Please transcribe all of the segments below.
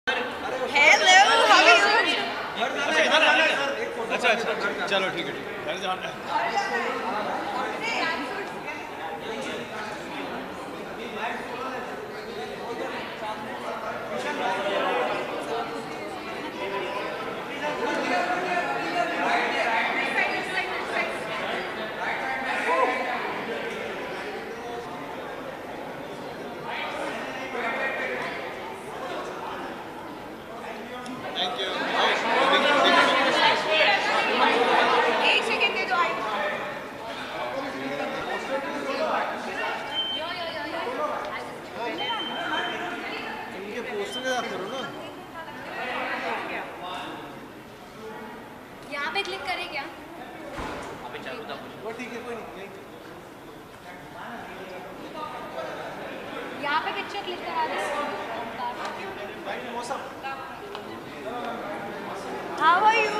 Hello, how are you? अच्छा चलो ठीक है घर जाना है। Thank you. एक सेकंड दे दो आई। इनके पोस्टर के साथ करो ना। यहाँ पे क्लिक करें क्या? वो ठीक है कोई नहीं। यहाँ पे पिक्चर क्लिक करा दे। How are you?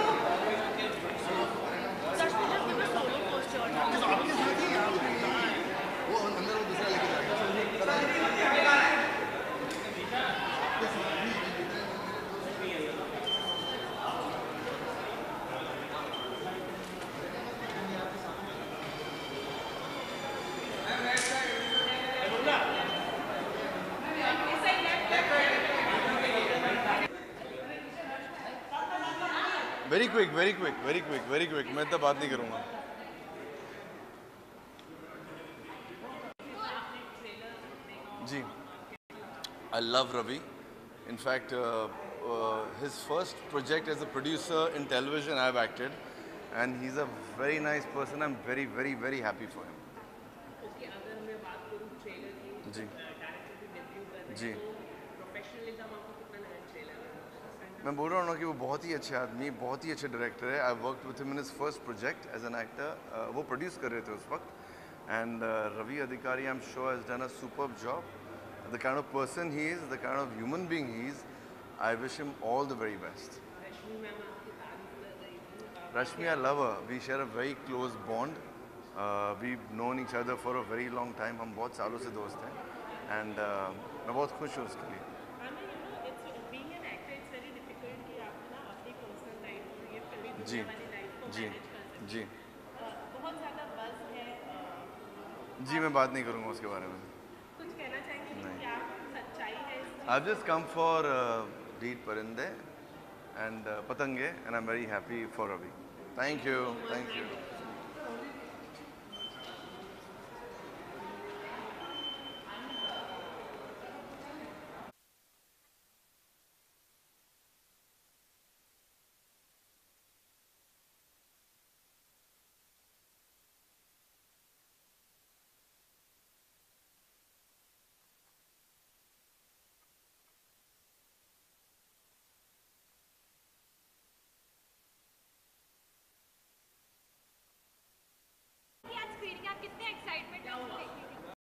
Very quick, very quick, very quick, very quick. मैं तो बात नहीं करूँगा। जी, I love Ravi. In fact, his first project as a producer in television I've acted, and he's a very nice person. I'm very, very, very happy for him. जी, जी। मैं बोल रहा हूँ ना कि वो बहुत ही अच्छे आदमी, बहुत ही अच्छे डायरेक्टर है। I worked with him in his first project as an actor. वो प्रोड्यूस कर रहे थे उस वक्त। And Ravi Adhikari I am sure has done a superb job. The kind of person he is, the kind of human being he is, I wish him all the very best. Rashmi, I love her. We share a very close bond. We known each other for a very long time. हम बहुत सालों से दोस्त हैं। And मैं बहुत खुश हूँ उसके लिए। जी जी जी बहुत ज़्यादा बज़ है। जी, मैं बात नहीं करूँगा उसके बारे में। कुछ कहना चाहेंगे कि क्या सच्चाई है इस I've just come for Deed Parinde and Patange, and I'm very happy for Ravi. Thank you, thank you.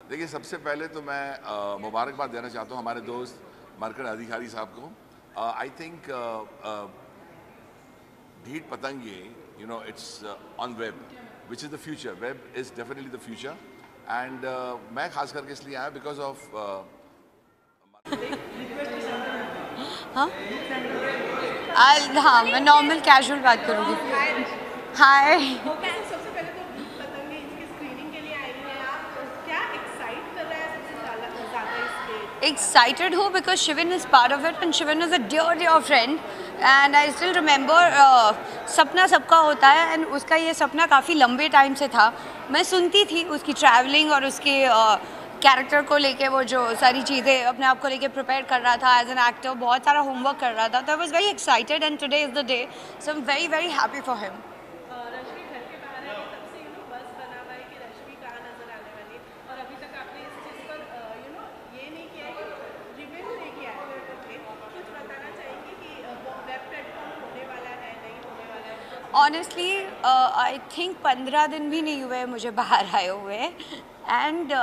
देखिए, सबसे पहले तो मैं मुबारकबाद देना चाहता हूँ हमारे दोस्त मरकट अधिकारी साहब को। आई थिंक ढीठ पतंगे, you know, it's on web, which is the future. Web is definitely the future. And मैं खास करके इसलिए आया बिकॉज ऑफ हाँ, मैं नॉर्मल कैजुअल बात करूँगी। हाय। सबसे पहले तो पतंगे इसकी स्क्रीनिंग के लिए आई हैं आप, क्या एक्साइट कर रहा है सबसे ज़्यादा इसके? Excited हूँ because Shivan is part of it and Shivan is a dear friend and I still remember सपना सबका होता है and उसका ये सपना काफ़ी लंबे टाइम से था। मैं सुनती थी उसकी ट्रैवलिंग और उसके कैरेक्टर को लेके, वो जो सारी चीज़ें अपने आप को लेके प्रिपेयर कर रहा था एज एन एक्टर, बहुत सारा होमवर्क कर रहा था। तो I was very excited and today is the day, so I am very very happy for him. Rashmi घर के बाहर है, तब से बस बना हुआ है कि रश्मि कहाँ नजर आने वाली है, और अभी तक आपने इस चीज़ पर ये नहीं किया है कि रिव्यू लेके आए हैं। कुछ बताना चाहेंगे कि वेब प्लेटफॉर्म होने वाला है, नहीं होने वाला है? ऑनेस्टली आई थिंक 15 दिन भी नहीं हुए मुझे बाहर आए हुए एंड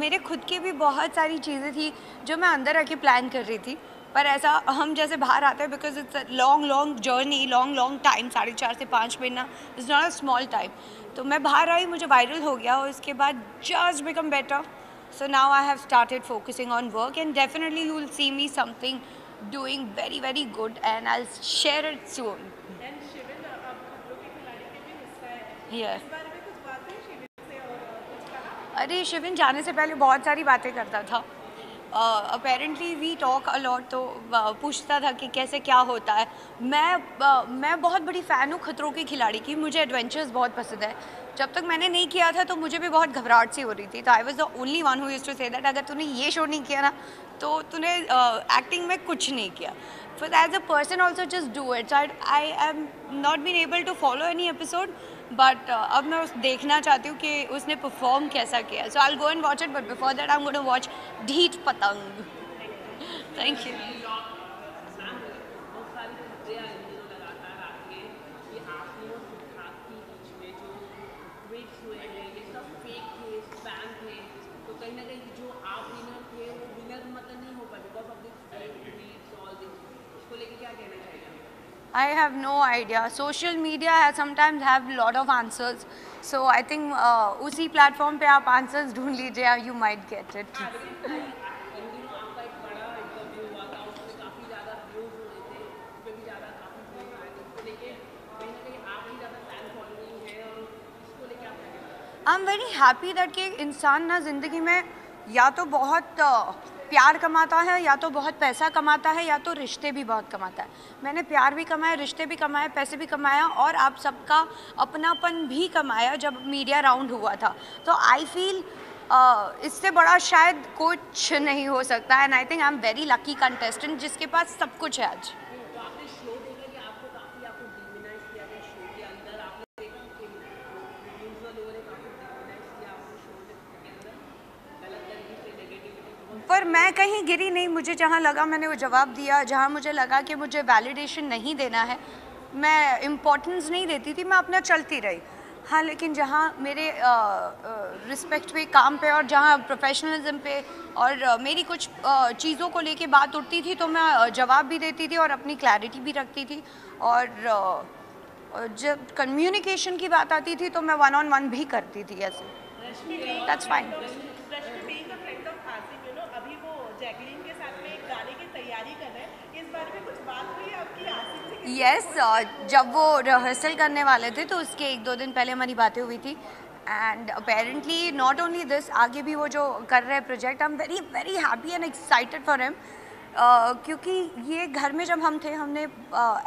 मेरे खुद की भी बहुत सारी चीज़ें थी जो मैं अंदर आके प्लान कर रही थी, पर ऐसा हम जैसे बाहर आते हैं because it's a long journey, long time, 4.5 से 5 महीना is not a small time. तो मैं बाहर आई, मुझे वायरल हो गया और उसके बाद just become better. So now I have started focusing on work and definitely you will see me something doing very very good and I'll share it soon. And Shivin अब खतरों के खिलाड़ी के भी हिस्सा है। Yeah. इस बारे में कुछ बात है शिविन से और कुछ कहा? अरे शिविन जाने से पहले बहुत सारी बातें करता था। अपेरेंटली वी टॉक अलॉट, तो पूछता था कि कैसे क्या होता है। मैं बहुत बड़ी फ़ैन हूँ खतरों के खिलाड़ी की, मुझे एडवेंचर्स बहुत पसंद है। जब तक मैंने नहीं किया था तो मुझे भी बहुत घबराहट सी हो रही थी, तो I was the only one who used to say that अगर तूने ये शो नहीं किया ना तो तूने एक्टिंग में कुछ नहीं किया। फिर as a person also just do it. I am not been able to follow any episode, but अब मैं देखना चाहती हूँ कि उसने परफॉर्म कैसा किया। So I will go and watch it, but before that I am going to watch Dheeth Patang. Thank you. I have no idea. Social media has sometimes have a lot of answers. So I think उसी platform पे आप answers ढूंढ लीजिए, you might get it. I'm very happy that कि इंसान ना ज़िंदगी में या तो बहुत प्यार कमाता है, या तो बहुत पैसा कमाता है, या तो रिश्ते भी बहुत कमाता है। मैंने प्यार भी कमाया, रिश्ते भी कमाए, पैसे भी कमाया और आप सबका अपनापन भी कमाया जब मीडिया राउंड हुआ था। तो आई फील इससे बड़ा शायद कुछ नहीं हो सकता। And I think I am very lucky contestant जिसके पास सब कुछ है आज। पर मैं कहीं गिरी नहीं, मुझे जहाँ लगा मैंने वो जवाब दिया। जहाँ मुझे लगा कि मुझे वैलिडेशन नहीं देना है, मैं इम्पोर्टेंस नहीं देती थी, मैं अपना चलती रही। हाँ, लेकिन जहाँ मेरे रिस्पेक्ट पे, काम पे और जहाँ प्रोफेशनलिज्म पे और मेरी कुछ चीज़ों को लेके बात उठती थी तो मैं जवाब भी देती थी और अपनी क्लैरिटी भी रखती थी। और जब कम्युनिकेशन की बात आती थी तो मैं 1-on-1 भी करती थी ऐसे। That's fine. अभी वो जैकलीन के साथ में एक गाने की तैयारी कर रहे हैं, इस बारे में कुछ बात हुई आपकी आसिफ से? यस, जब वो रिहर्सल करने वाले थे तो उसके 1-2 दिन पहले हमारी बातें हुई थी। And apparently not only this, आगे भी वो जो कर रहे हैं project, I am very very happy and excited for him. क्योंकि ये घर में जब हम थे हमने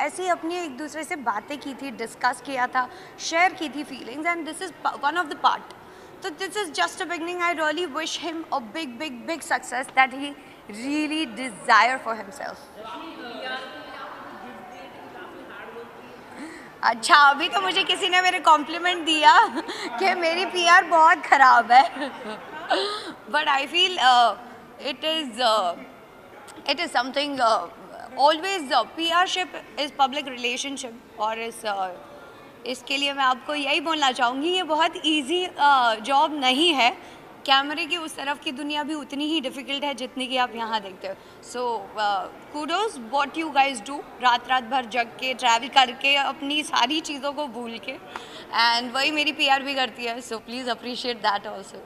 ऐसे ही अपनी एक दूसरे से बातें की थी, डिस्कस किया था, शेयर की थी feelings, and this is one of the part. So this is just a beginning. I really wish him a big, big, big success that he really desire for himself. अच्छा, अभी तो मुझे किसी ने मेरे कॉम्प्लीमेंट दिया कि मेरी PR बहुत ख़राब है। But I feel it is something always PRship is public relationship और इसके लिए मैं आपको यही बोलना चाहूँगी, ये बहुत इजी जॉब नहीं है। कैमरे की उस तरफ की दुनिया भी उतनी ही डिफ़िकल्ट है जितनी कि आप यहाँ देखते हो। So kudos what you guys do, रात भर जग के, ट्रैवल करके, अपनी सारी चीज़ों को भूल के, एंड वही मेरी PR भी करती है। So please appreciate that also.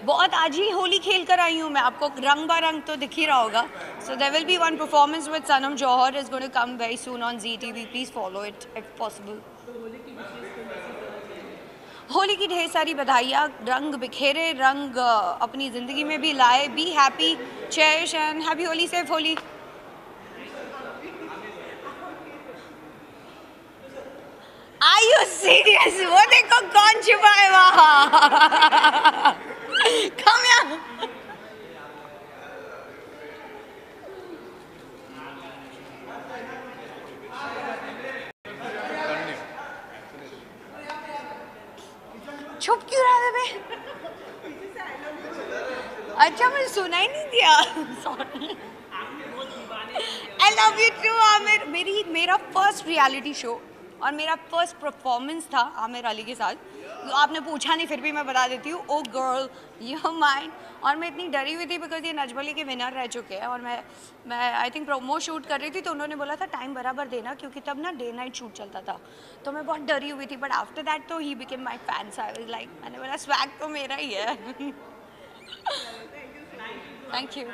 बहुत आज ही होली खेल कर आई हूँ मैं, आपको रंग बरंग तो दिख ही रहा होगा। So there will be one performance with Sanam Johar is going to come very soon on ZTV, please follow it if possible. Holi की ढेर सारी बधाइयाँ, रंग बिखेरे, रंग अपनी ज़िंदगी में भी लाए। Be happy, cherish and happy Holi, safe Holi. Are you serious? वो देखो कौन छुपा है वहाँ। Come here. चुप क्यों रहा था? अच्छा, मुझे सुना ही नहीं दिया। Sorry. I love you too, Aamir. मेरा फर्स्ट रियलिटी शो और मेरा फर्स्ट परफॉर्मेंस था आमिर अली के साथ। आपने पूछा नहीं फिर भी मैं बता देती हूँ, ओ गर्ल यू माइंड। और मैं इतनी डरी हुई थी बिकॉज ये नजबली के विनर रह चुके हैं, और मैं आई थिंक प्रोमो शूट कर रही थी, तो उन्होंने बोला था टाइम बराबर देना क्योंकि तब ना डे नाइट शूट चलता था, तो मैं बहुत डरी हुई थी। बट आफ्टर दैट तो he became my fan, I was like, मैंने बोला स्वैग तो मेरा ही है। Thank you.